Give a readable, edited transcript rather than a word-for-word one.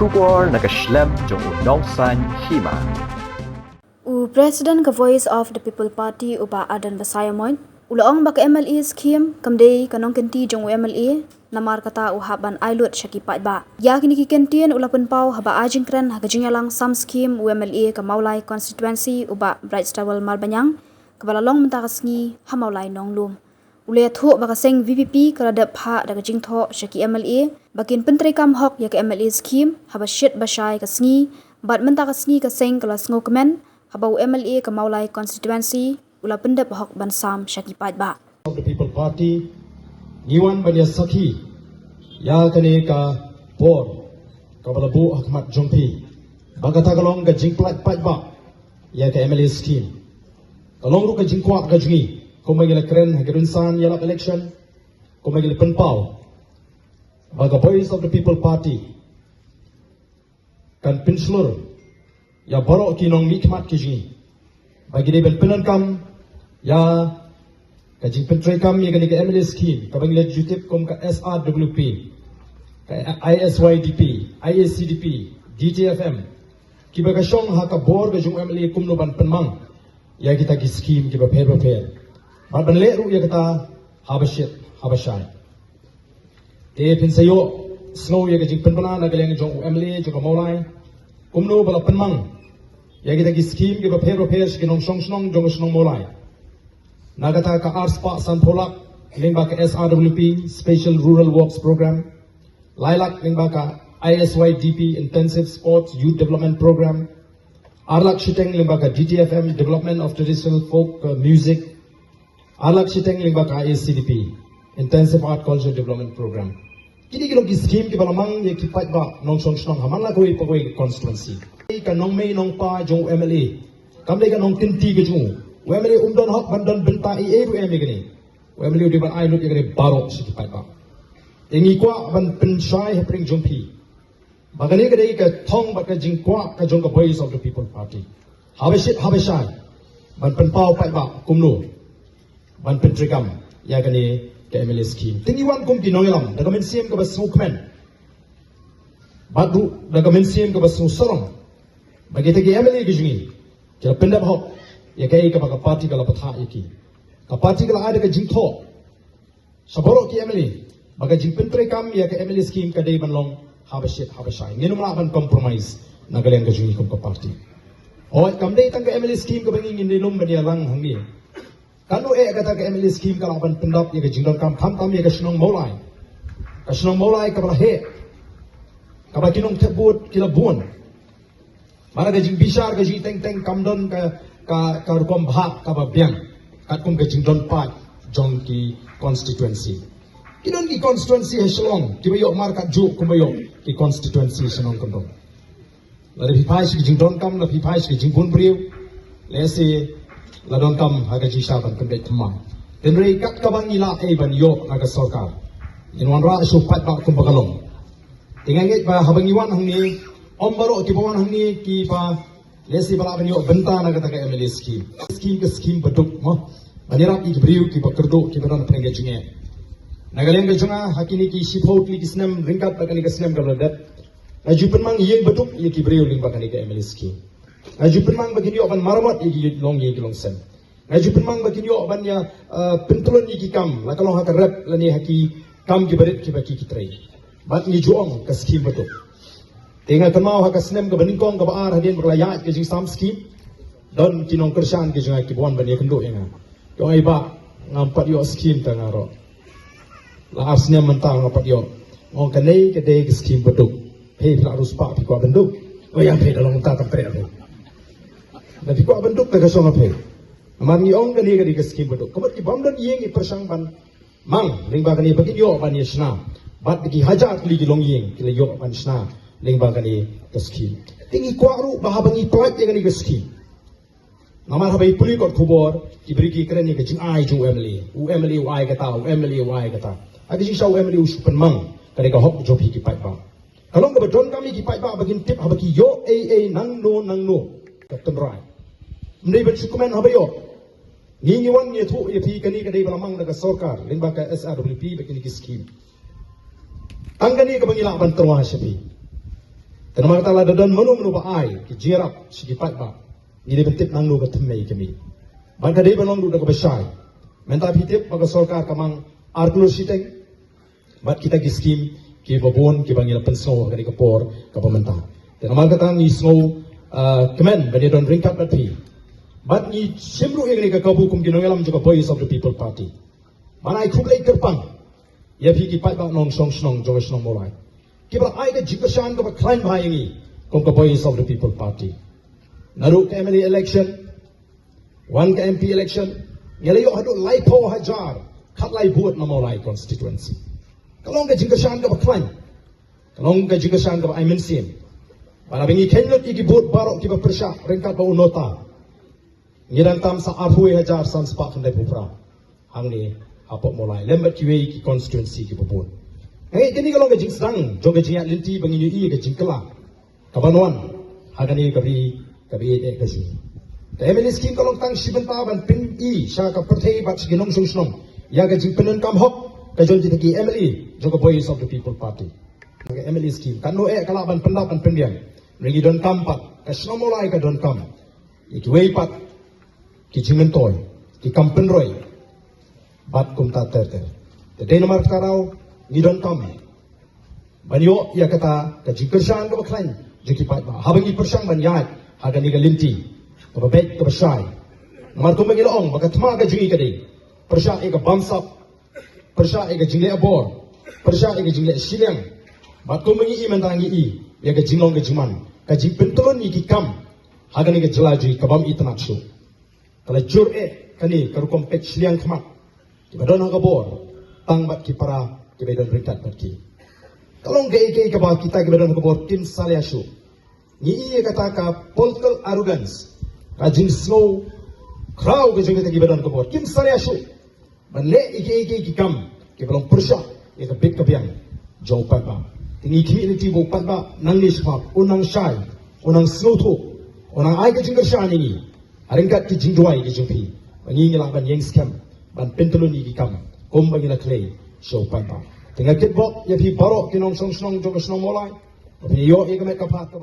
Kubor nakaslem jong unongsan hima. President ka Voice of the People Party uba Adan Basayamoy ulaong baka MLA scheme kamdei kanong kenti jong MLA namar kata uhaban ailut syakipait ba ya kini kikentien ulapan pau haba ajingkren hagajingalang sam scheme UMLA ka Maulai constituency uba Bright Stawel Malbanyang kabalalong mentakasngi hamaulai nonglum ule thu baka seng VPP karadap ha daga jingtho syaki MLA bakin pentri kam hok ya ka MLA scheme haba shit basai kasngi bat mentakasngi ka seng kelas ngokemen haba UMLA ka Maulai constituency ula pendap hok bansam syakipait ba of the People Party Niwan Banya Sakhi Ya kane ka Bor Kabalabu Ahmad Jompi Bagata kalong ka jingplat pat ba Ya ka MLA scheme Kalong ru ka jingkwak ka jungi Kumagila kren hagirunsan yalak election Kumagila penpau Baga Voice of the People Party Kan pinslur Ya borok kinong mikmat ki jungi Bagi dia penan kam Ya kajing pentrai kami yang ke MLA scheme, kabang legislative kom ke SRWP, ke ISYDP, IACDP, DJFM, kiba ka syong ha ka bor ka jung MLA kum no ban penmang, ya kita ki scheme kiba pair. Ban leru ya kita habashai. Te pinsayo snow ya kajing penpana na galeng jung MLA jung Maulai, kum no bala penmang, ya kita ki scheme kiba pair skinong syong jung Maulai. Nagata ka Arspa Sanpolak limba ka SRWP Special Rural Works Program, Lilac limba ka ISYDP Intensive Sports Youth Development Program, Arlak Shiteng limba ka DTFM Development of Traditional Folk Music, Arlak Shiteng limba ka IACDP Intensive Art Culture Development Program. Kini kilo ki scheme ki balamang ye ki pat ba nong song haman la koi pagoi constituency. Ka nong mei nong pa jong MLA. Kamdai ka nong tinti ke jong UMLA umdon hok bandan benta IE bu emi gini. UMLA di ban ainut gini barok sikit pak. Ingi kwa ban pensyai hepring jumpi. Bagani kadai ka thong baka jingkwa ka jong ka Voice of the People Party. Habeshai. Ban penpau pak ba kumno. Ban pentrikam ya gani ka MLA scheme. Tingi wan kum kinongelam daga mensiem ka bas sukmen. Badu daga mensiem ka bas sorong. Bagi tegi MLA gijungi. Kira pendap hok ya kaya ka baka party kala patha iki ka party kala ada ka jingtho saboro ki MLA baga jingpentre kam ya ka MLA scheme ka dei banlong habashai nginu mala ban compromise nagaleng ka jungi ka party o kam dei tang ka MLA scheme ka bangin ni lom bania lang hangi kanu kata ka MLA scheme kala ban pendap ya ka jingdon kam tam ya ka Snong Maulai ka bala he ka ba kinong tebut kila buon mara ka jing bisar ka jing teng kamdon ka rukom bahak ka babyang kat kum ka jingdon pat jong ki constituency kinon ki constituency heslong ki bayo mar ka ju kum bayo ki constituency senong kondong la de phai si jingdon kam la phai si jingbun briu le se la don kam ha ka ji sha ban kende thamang den rei kat ka bang ila e ban yo na ka sarkar in wan ra su pat ba kum bakalong tinganget ba habang iwan hangni om baro ki bawan hangni ki ba lesi bala banyo benta na kata ka MLA scheme beduk mo banirap ki briu ki bakerdo ki badan prenga junge nagaleng ka junga hakini ki shipot li kisnem ringkat bakani ka snem galadat ajupen mang yeng beduk ye ki briu ling bakani ka MLA scheme ajupen mang bagini oban maramot ye ki long sem ajupen mang bagini oban ya pentulon ye ki kam la kalong ha ka rep lani haki kam ki barit ki baki ki trei bat ni juong ka scheme beduk Tengah kenal hak snem ke beningkong ke baar hadin berlayat ke jing sam scheme don kinong kersan ke jing ki buan bani kendo yang yo ai ba ngampat yo scheme ta ngaro la asnya mentang ngampat yo ngong kanai ke dei ke scheme beduk he pla ruspa pi ko benduk o yang pe dalong ta tapre ro da pi ko benduk ta ka so ngape amam ni ong kanai ke scheme beduk kamat ki bam don yeng i persang ban mang ring ba kanai bagi yo ban yesna bat ki hajar li long yeng ki yo ban sna lingba kani keski tingi kwaru bahabangi plat ya kani keski namar habai puli kot khubor diberi ki kreni ke jing ai jung UMLA wai kata adi jing shau UMLA usupan mang kani ka hok jopi ki pai ba kalong ka badon kami ki pai ba bagin tip habaki yo nang no kapten rai mdei bet sukumen habayo ni wan ye thu ye pi kani kadai balamang daga sarkar lingba ka SRWP begini ki scheme Tangani ka bangila ban terwa sabi. Tenama kata la dadan menu ba ai ki jirap sigi pat ba. Ini bentik nang lu ka thmei kami. Ban ka dei banong lu da ka besai. Menta pitip baga sarkar kamang arklo siteng. Bat kita ki scheme ki babon ki bangila pensno ka di kapor ka pemerintah. Tenama kata ni snow kemen bani don ringkat bat pi. Bat ni simru ini ka kabu kum kinongelam juga Voice of the People Party. Banai kublai kerpang. Ya pi ki pat ba nong song snong joga snong molai. Kibra ai ka jikashan ka ba climb hai ngi kum ka Voice of the People Party. Naru ka MLA election, one ka MP election, ngelayo hadu lai po hajar, kat lai buat na molai constituency. Kalong ka jikashan ka ba climb. Kalong ka jikashan ka ba ai mensim. Bana bengi kenyot iki buat barok ki ba persha ringkat ba unota. Ngidang tam sa arhui hajar san spa kandai pupra. Hang ni apok molai lembat ki wei ki constituency ki babon. Ngai kini kalau gajing sedang, jong gajing yang linti bangin yu gajing kelak, kabanuan, hagani kabi ede gajing. The MLA scheme kalau tang sibenta ban pin sya ka perthei bat siginong sung ya gajing penun kam hok kajon jitaki MLA, jong Voice of the People Party. Cái MLA scheme kan no kalak ban pendap ban pendiam, ringi don kampat, ka snomolai ka don kam, iki wei pat, ki jimentoy, ki kampenroy, bat kumta terter. The day nomor karau ni don kam banyo ya kata ka jikersang ka baklan jiki pat ba habangi persang ban yat hagan ni galinti ka babet ka basai namar ko mangi loong baka tma ka jingi kadi persang e ka bamsap persang e ka jingle abor persang e ka jingle silang bat ko mangi i mandangi i ya ka jinglong ka jiman ka jipentolon ni ki kam hagan ni ka jelaji ka bam itnaksu kala jur e kani ka rukom pet silang khmat ki badon ha ka bor tang bat ki para kebedan ringkat bagi. Kalau gay kebal kita kebedan kebor tim saliasu. Ni ia kata ka political arrogance. Kajing snow crowd kajing kita kebedan kebor tim saliasu. Banle iki kam kebelang persya ia kebet kebiang jauh papa. Tingi community bo papa nang ni sebab unang syai, unang snow tu, unang ai kajing kersyan ini. Ringkat kajing duai kajing pi. Bangi ngelang ban yang scam ban pentulun iki kam. Kom bagi la clay. So papa. Tengah kitbok ya pi barok kinong song jong snong molai. Tapi yo ikamet kapat ka